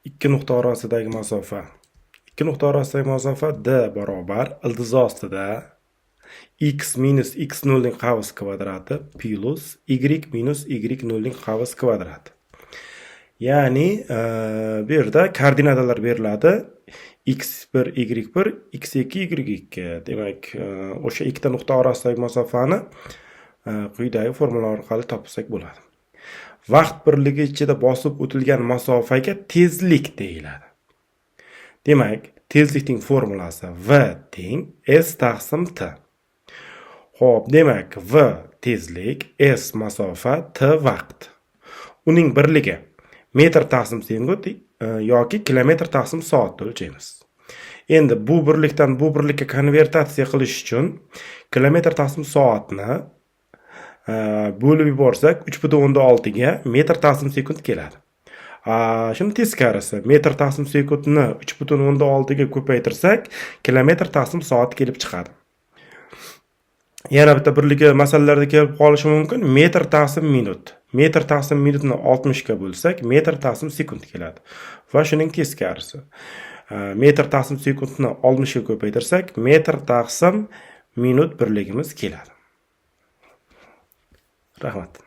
ikki nuqta orasidagi masofa. Ikki nuqta orasidagi masofa d barobar ildiz ostida x minus x0 ning qavs kvadrati plus y minus y0 ning qavs kvadrati. Ya'ni bu yerda koordinatalar beriladi. x1, y1, x2, y2. Demak, o'sha ikkita nuqta orasidagi masofani quyidagi formula orqali topsak bo'ladi. Vaqt birligi ichida bosib o'tilgan masofaga tezlik deyiladi. Demak, tezlikning formulasi v teng s taqsim t. Xo'p, demak, v tezlik, s masofa, t vaqt. Uning birligi metr taqsim sekund yoki kilometr taqsim soatda o'lchaymiz. Endi bu birlikdan bu birlikka konvertatsiya qilish uchun kilometr taqsim soatni bo'lib yuborsak 3.6 ga metr taqsim sekund keladi. Shuni teskarisi metr taqsim sekundni 3.6 ga ko'paytirsak kilometr taqsim soat kelib chiqadi. Yana bitta birligi masalalarda kelib qolishi mumkin. Metr taqsim minut. Metr taqsim minutni 60 ga bo'lsak, metr taqsim sekund keladi. Va shuning teskarisi. Metr taqsim sekundni 60 ga ko'paytirsak, metr taqsim minut birligimiz keladi. Rahmat.